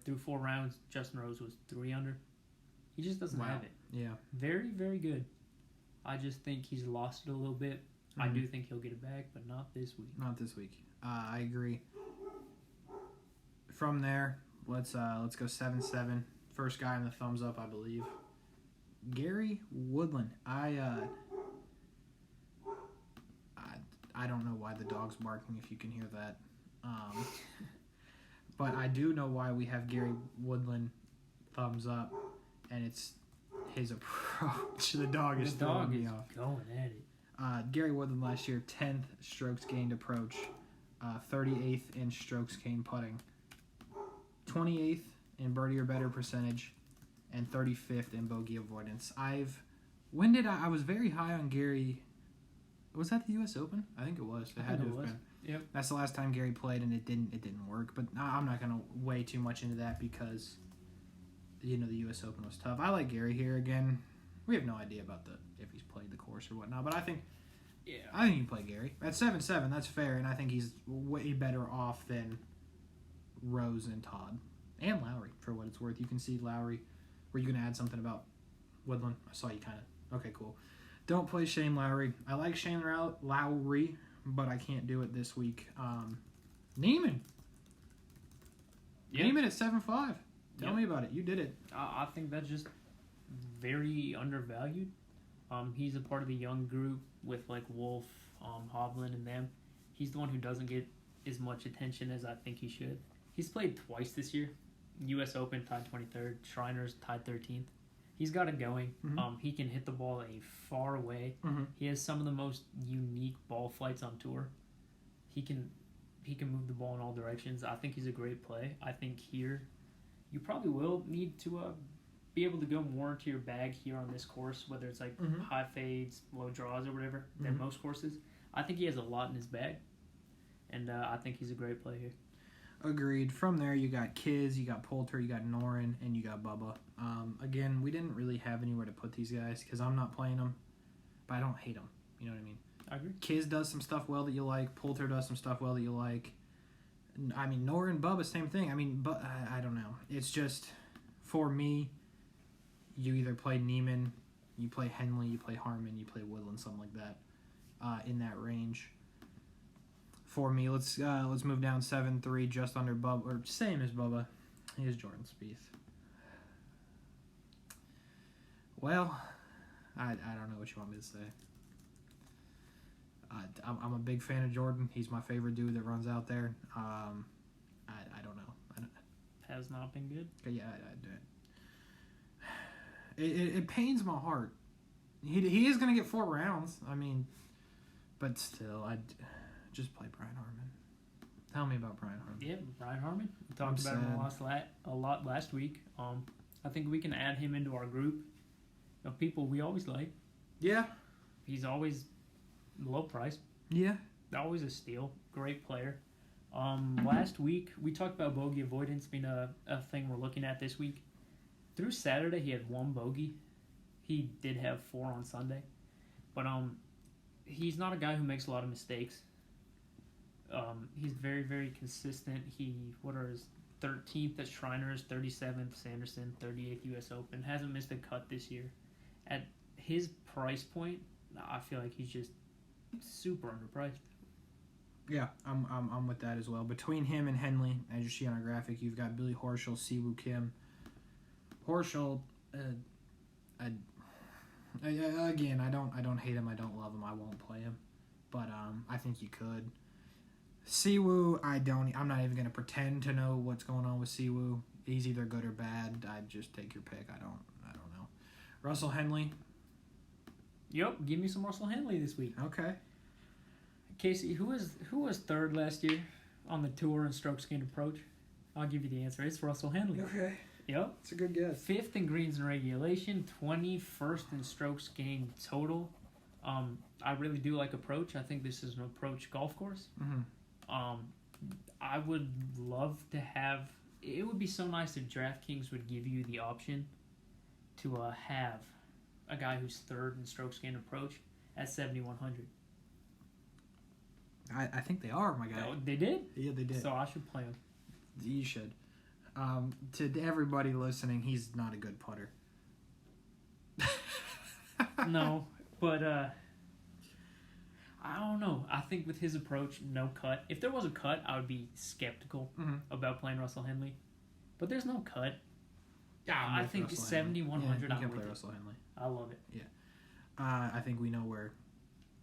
Through 4 rounds, Justin Rose was 3 under. He just doesn't have it. Yeah. Very, very good. I just think he's lost it a little bit. I do think he'll get it back, but not this week. Not this week. I agree. From there, let's go 7-7. First guy in the thumbs up, I believe. Gary Woodland. I don't know why the dog's barking, if you can hear that. But I do know why we have Gary Woodland thumbs up, and it's his approach. The dog is throwing me off. Going at it. Gary Woodland last year, 10th strokes gained approach, 38th in strokes gained putting, 28th in birdie or better percentage, and 35th in bogey avoidance. I was very high on Gary. Was that the U.S. Open? I think it was. It had to have been. Yep. That's the last time Gary played, and it didn't work. But I'm not going to weigh too much into that because, the U.S. Open was tough. I like Gary here again. We have no idea about if he's played the course or whatnot, but I think you can play Gary at 7-7. That's fair, and I think he's way better off than Rose and Todd and Lowry for what it's worth. You can see Lowry. Were you going to add something about Woodland? I saw you kind of. Okay, cool. Don't play Shane Lowry. I like Shane Lowry, but I can't do it this week. Neiman. Yep. Neiman at 7-5. Tell me about it. You did it. I think that's just very undervalued. He's a part of the young group with like Wolf, Hovland, and them. He's the one who doesn't get as much attention as I think he should. He's played twice this year. U.S. Open tied 23rd. Shriners tied 13th. He's got it going. Mm-hmm. He can hit the ball a far away. Mm-hmm. He has some of the most unique ball flights on tour. He can move the ball in all directions. I think he's a great play. I think here you probably will need to be able to go more into your bag here on this course, whether it's like high fades, low draws, or whatever, than most courses. I think he has a lot in his bag, and I think he's a great play here. Agreed. From there, you got Kiz, you got Poulter, you got Norin, and you got Bubba. Again, we didn't really have anywhere to put these guys because I'm not playing them, but I don't hate them. You know what I mean? I agree. Kiz does some stuff well that you like. Poulter does some stuff well that you like. I mean, Norin, Bubba, same thing. I mean, but I don't know. It's just, for me, you either play Neiman, you play Henley, you play Harmon, you play Woodland, something like that, in that range. For me, let's move down 7-3, just under Bubba, or same as Bubba. He is Jordan Spieth. Well, I don't know what you want me to say. I'm a big fan of Jordan. He's my favorite dude that runs out there. I don't know. Has not been good. Yeah, it pains my heart. He is going to get 4 rounds. I mean, but still, just play Brian Harmon. Tell me about Brian Harmon. Yeah, Brian Harmon. We talked about him a lot last week. I think we can add him into our group of people we always like. Yeah. He's always low price. Yeah. Always a steal. Great player. Last week, we talked about bogey avoidance being a thing we're looking at this week. Through Saturday, he had 1 bogey. He did have 4 on Sunday. But he's not a guy who makes a lot of mistakes. He's very, very consistent. What are his 13th at Shriners, 37th Sanderson, 38th U.S. Open. Hasn't missed a cut this year. At his price point, I feel like he's just super underpriced. Yeah, I'm with that as well. Between him and Henley, as you see on our graphic, you've got Billy Horschel, Siwoo Kim. Horschel, again, I don't hate him. I don't love him. I won't play him, but I think you could. Siwoo, I'm not even gonna pretend to know what's going on with Siwoo. He's either good or bad. I'd just take your pick. I don't know. Russell Henley. Yep, give me some Russell Henley this week. Okay. Casey, who was third last year on the tour in strokes gained approach? I'll give you the answer. It's Russell Henley. Okay. Yep. It's a good guess. 5th in greens in regulation, 21st in strokes gained total. I really do like approach. I think this is an approach golf course. Mm-hmm. I would love to have. It would be so nice if DraftKings would give you the option to have a guy who's third in strokes gained approach at 7,100. I think they are, my guy. Oh, they did? Yeah, they did. So I should play him. You should. To everybody listening, he's not a good putter. No, but I don't know. I think with his approach, no cut. If there was a cut, I would be skeptical about playing Russell Henley. But there's no cut. Yeah, I think 7,100. You I'm can with play it. Russell Henley. I love it. I think we know where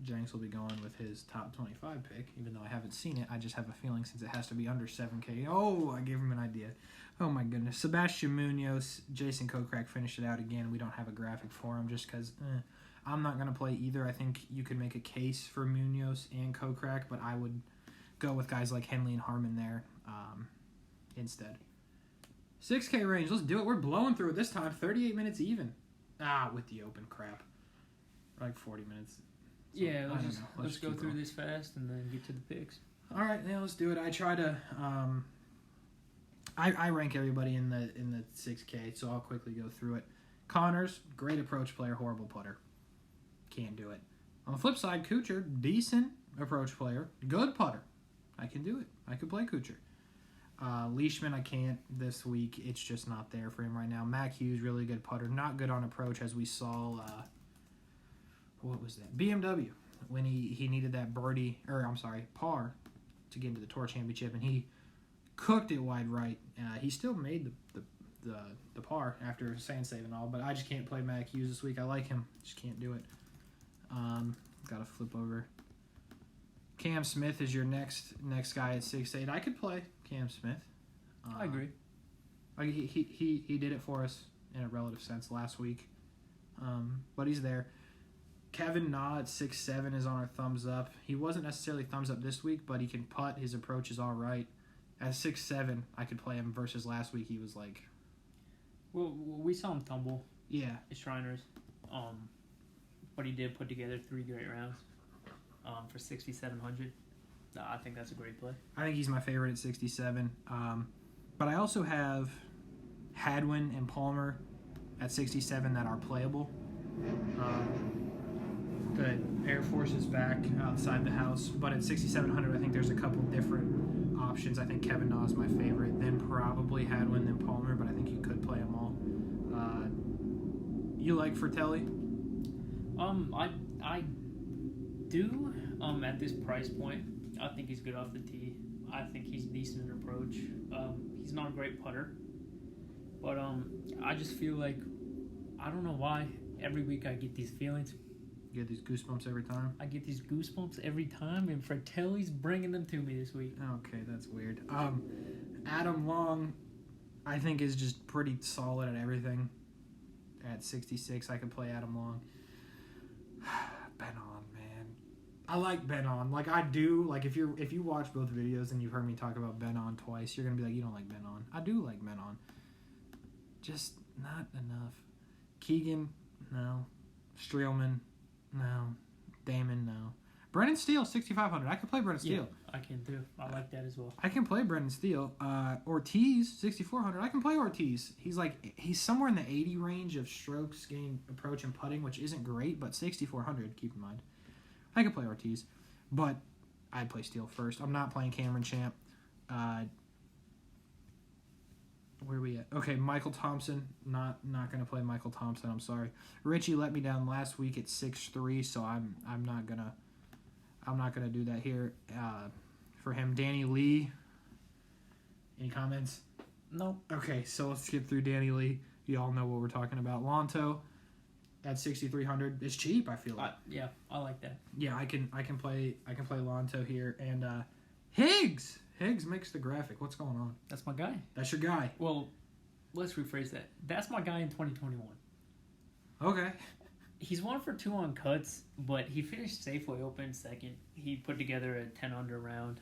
Jenks will be going with his top 25 pick, even though I haven't seen it. I just have a feeling since it has to be under 7K. Oh, I gave him an idea. Oh, my goodness. Sebastian Munoz, Jason Kokrak finished it out again. We don't have a graphic for him just because I'm not going to play either. I think you could make a case for Munoz and Kokrak, but I would go with guys like Henley and Harmon there instead. 6K range. Let's do it. We're blowing through it this time. 38 minutes even. With the open crap. Like 40 minutes. So, Yeah, let's just go keep through going. this fast and then get to the picks. All right, now let's do it. I try to. I rank everybody in the 6K, so I'll quickly go through it. Connors, great approach player, horrible putter. Can't do it. On the flip side, Kuchar, decent approach player, good putter. I can do it. I could play Kuchar. Leishman, I can't this week. It's just not there for him right now. Mac Hughes, really good putter. Not good on approach, as we saw. What was that? BMW, when he needed that par to get into the Tour Championship, and he cooked it wide right. He still made the par after sand save and all, but I just can't play Mac Hughes this week. I like him, just can't do it. Got to flip over. Cam Smith is your next guy at 6'8". I could play Cam Smith. I agree. He did it for us in a relative sense last week, but he's there. Kevin Na at 6'7" is on our thumbs up. He wasn't necessarily thumbs up this week, but he can putt. His approach is all right. At 6'7", I could play him versus last week. He was like... Well, we saw him tumble Yeah. at Shriners. But he did put together 3 great rounds for 6,700. I think that's a great play. I think he's my favorite at 67. But I also have Hadwin and Palmer at 67 that are playable. The Air Force is back outside the house, but at 6,700, I think there's a couple different options. I think Kevin Na is my favorite, then probably Hadwin, then Palmer, but I think you could play them all. You like Fratelli? I do. At this price point, I think he's good off the tee. I think he's decent in approach. He's not a great putter, but I just feel like I don't know why. Every week I get these feelings. You get these goosebumps every time? I get these goosebumps every time, and Fratelli's bringing them to me this week. Okay, that's weird. Adam Long, I think, is just pretty solid at everything. At 66, I could play Adam Long. Ben On, man. I like Ben On. Like, I do. Like, if you watch both videos and you've heard me talk about Ben On twice, you're going to be like, you don't like Ben On. I do like Ben On. Just not enough. Keegan, no. Streelman, no. Damon, no. Brendan Steele, 6,500. I can play Brendan Steele. Yeah, I can too. I like that as well. I can play Brendan Steele. Ortiz, 6,400. I can play Ortiz. He's somewhere in the 80 range of strokes, gained, approach, and putting, which isn't great, but 6,400, keep in mind. I can play Ortiz, but I'd play Steele first. I'm not playing Cameron Champ. Where are we at? Okay, Michael Thompson. Not going to play Michael Thompson. I'm sorry. Richie let me down last week at 6'3", so I'm not gonna do that here. For him, Danny Lee. Any comments? No. Okay, so let's skip through Danny Lee. You all know what we're talking about. Lonto at 6,300. It's cheap, I feel like. Yeah, I like that. Yeah, I can play Lonto here, and Higgs. Higgs makes the graphic. What's going on? That's my guy. That's your guy. Well, let's rephrase that. That's my guy in 2021. Okay. He's 1 for 2 on cuts, but he finished Safeway Open second. He put together a 10 under round.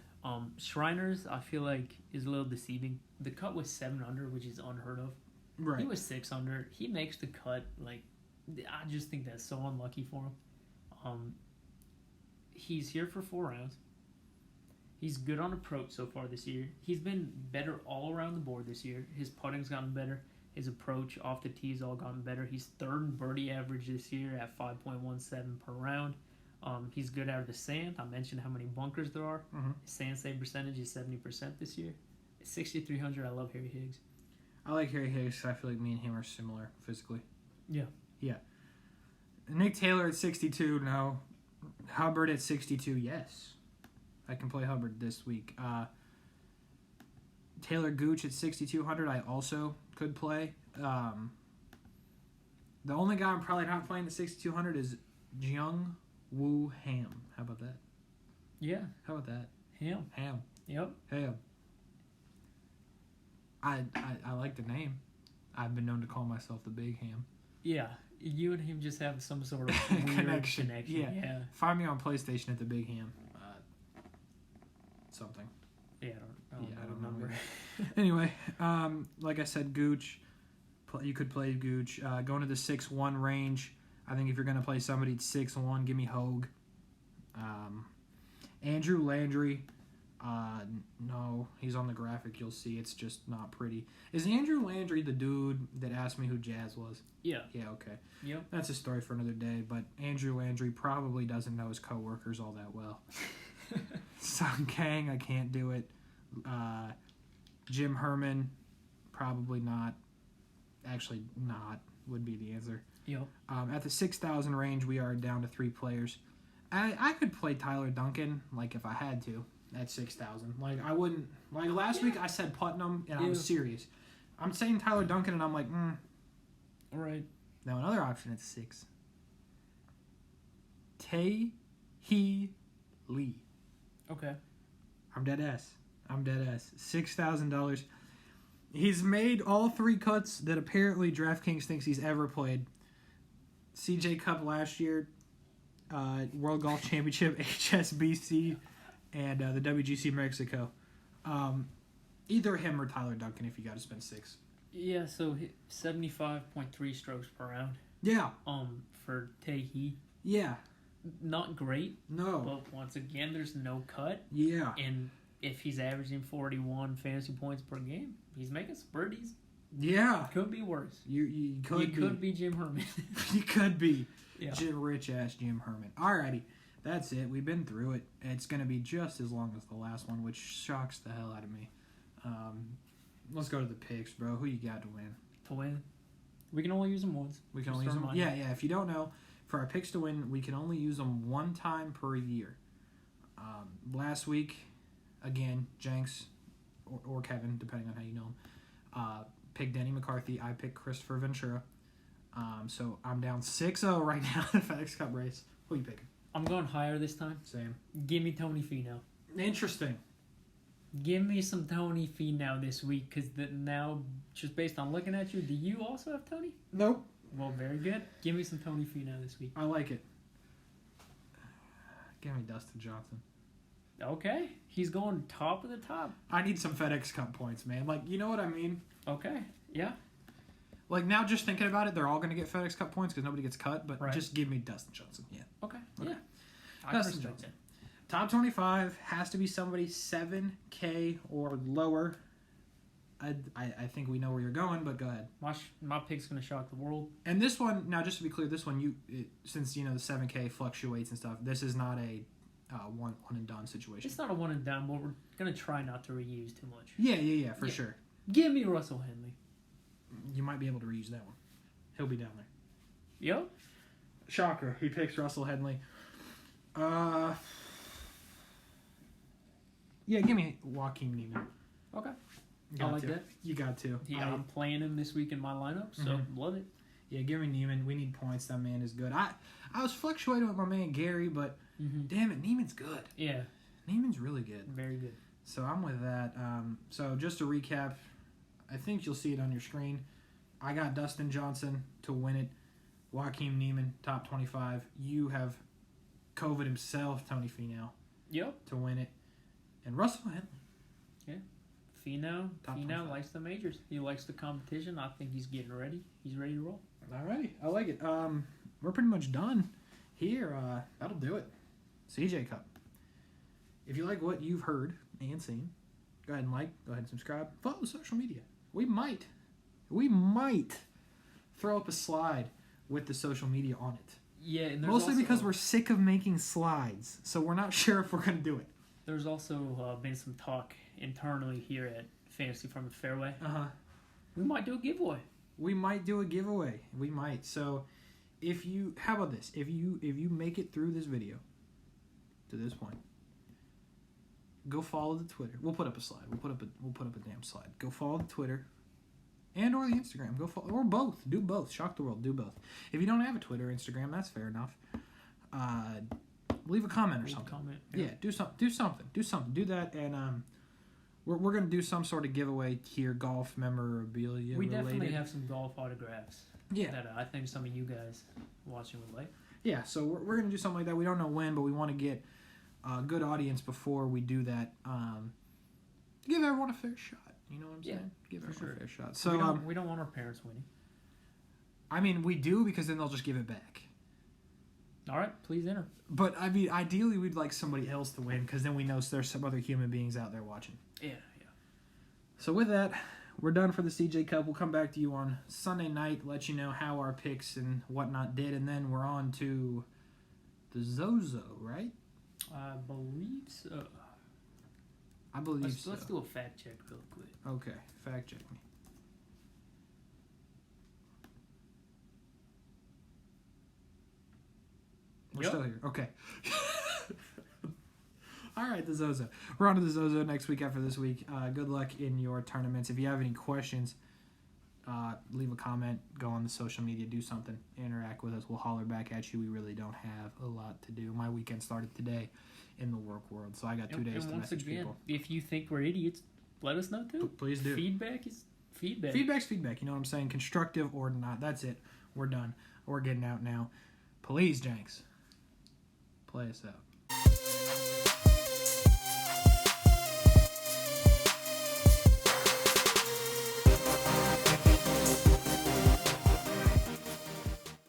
Shriners, I feel like, is a little deceiving. The cut was 7 under, which is unheard of. Right. He was 6 under. He makes the cut. Like, I just think that's so unlucky for him. He's here for 4 rounds. He's good on approach so far this year. He's been better all around the board this year. His putting's gotten better. His approach off the tee's all gotten better. He's third in birdie average this year at 5.17 per round. He's good out of the sand. I mentioned how many bunkers there are. Mm-hmm. His sand save percentage is 70% this year. At 6,300, I love Harry Higgs. I like Harry Higgs. I feel like me and him are similar physically. Yeah. Yeah. Nick Taylor at 62, no. Hubbard at 62, yes. I can play Hubbard this week. Taylor Gooch at 6,200, I also could play. The only guy I'm probably not playing at 6,200 is Jung Woo Ham. How about that? Yeah. How about that? Him. Ham. Yep. Ham. I like the name. I've been known to call myself the Big Ham. Yeah. You and him just have some sort of weird connection. Yeah. Find me on PlayStation at the Big Ham. Something. Yeah, I don't remember. Anyway, like I said, Gooch. You could play Gooch. Going to the 6-1 range. I think if you're going to play somebody at 6-1, give me Hogue. Andrew Landry. No, he's on the graphic. You'll see it's just not pretty. Is Andrew Landry the dude that asked me who Jazz was? Yeah. Yeah, okay. Yep. That's a story for another day, but Andrew Landry probably doesn't know his coworkers all that well. Sung Kang, I can't do it. Jim Herman, probably not. Actually, not would be the answer. Yep. At the 6,000 range, we are down to 3 players. I could play Tyler Duncan, like, if I had to, at 6,000. Like, I wouldn't... Like, last week I said Putnam, and I was serious. I'm saying Tyler Duncan, and I'm like, All right. Now, another option at 6. Tae-Hee Lee. Okay. I'm dead ass. $6,000. He's made all 3 cuts that apparently DraftKings thinks he's ever played. CJ Cup last year, World Golf Championship, HSBC, and the WGC Mexico. Either him or Tyler Duncan if you got to spend 6. Yeah, so 75.3 strokes per round. Yeah. For Tae-Hee. Yeah. Not great. No. But once again, there's no cut. Yeah. And if he's averaging 41 fantasy points per game, he's making some birdies. Yeah. Could be worse. You could be Jim Herman. You could be. Yeah. Rich ass Jim Herman. Alrighty. That's it. We've been through it. It's going to be just as long as the last one, which shocks the hell out of me. Let's go to the picks, bro. Who you got to win? To win. We can only use them once. We can only use them. Yeah. If you don't know, for our picks to win, we can only use them 1 time per year. Last week, again, Jenks or Kevin, depending on how you know him, picked Denny McCarthy. I picked Christopher Ventura. So I'm down 6-0 right now in the FedEx Cup race. Who you picking? I'm going higher this time. Same. Give me Tony Finau. Interesting. Give me some Tony Finau this week, because now, just based on looking at you, do you also have Tony? Nope. Well, very good. Give me some Tony Finau this week. I like it. Give me Dustin Johnson. Okay. He's going top of the top. I need some FedEx Cup points, man. Like, you know what I mean? Okay. Yeah. Like, now just thinking about it, they're all going to get FedEx Cup points because nobody gets cut, but Right. just give me Dustin Johnson. Yeah. Okay. Okay. Yeah. I Dustin respect Johnson. it. Top 25 has to be somebody 7K or lower. I think we know where you're going, but go ahead. My pick's going to shock the world. And this one, now just to be clear, this one, since, the 7K fluctuates and stuff, this is not a one and done situation. It's not a one and done, but we're going to try not to reuse too much. Yeah, for sure. Give me Russell Henley. You might be able to reuse that one. He'll be down there. Yep. Shocker. He picks Russell Henley. Yeah, give me Joaquin Neiman. Okay. Got I like to. that. You got to. Yeah, I'm playing him this week in my lineup, so love it. Yeah, give me Neiman. We need points. That man is good. I was fluctuating with my man Gary, but damn it, Neiman's good. Yeah. Neiman's really good. Very good. So I'm with that. So just to recap, I think you'll see it on your screen. I got Dustin Johnson to win it. Joaquin Neiman, top 25. You have COVID himself, Tony Finau, Yep. to win it. And Russell Henley. Finau Top 25. likes the majors. He likes the competition. I think he's getting ready. He's ready to roll. Alrighty, I like it. We're pretty much done here. That'll do it. CJ Cup. If you like what you've heard and seen, go ahead and like, go ahead and subscribe. Follow the social media. We might throw up a slide with the social media on it. Yeah, and there's Mostly also, because we're sick of making slides, so we're not sure if we're going to do it. There's also been some talk internally here at Fantasy from the Fairway. We might do a giveaway. We might do a giveaway. We might. So, how about this? If you make it through this video to this point, go follow the Twitter. We'll put up a slide. We'll put up a damn slide. Go follow the Twitter and or the Instagram. Go follow, or both. Do both. Shock the world. Do both. If you don't have a Twitter, Instagram, that's fair enough. Leave a comment or something. Yeah, do something. Do that, and we're gonna do some sort of giveaway here, golf memorabilia. We related. definitely have some golf autographs. Yeah. That I think some of you guys watching would like. Yeah, so we're gonna do something like that. We don't know when, but we want to get a good audience before we do that. Give everyone a fair shot. You know what I'm saying? Give everyone a fair shot. So we don't want our parents winning. I mean, we do, because then they'll just give it back. All right, please enter. But I mean, ideally, we'd like somebody else to win, because then we know there's some other human beings out there watching. Yeah. So with that, we're done for the CJ Cup. We'll come back to you on Sunday night, let you know how our picks and whatnot did, and then we're on to the Zozo, right? I believe so. I believe so. Let's do a fact check real quick. Okay, fact check me. We're still here. Okay. All right, the Zozo. We're on to the Zozo next week after this week. Good luck in your tournaments. If you have any questions, leave a comment, go on the social media, do something, interact with us. We'll holler back at you. We really don't have a lot to do. My weekend started today in the work world, so I got 2 days to message people. If you think we're idiots, let us know too. Please do. Feedback is feedback. Feedback's feedback. You know what I'm saying? Constructive or not. That's it. We're done. We're getting out now. Please, Jenks, play us out.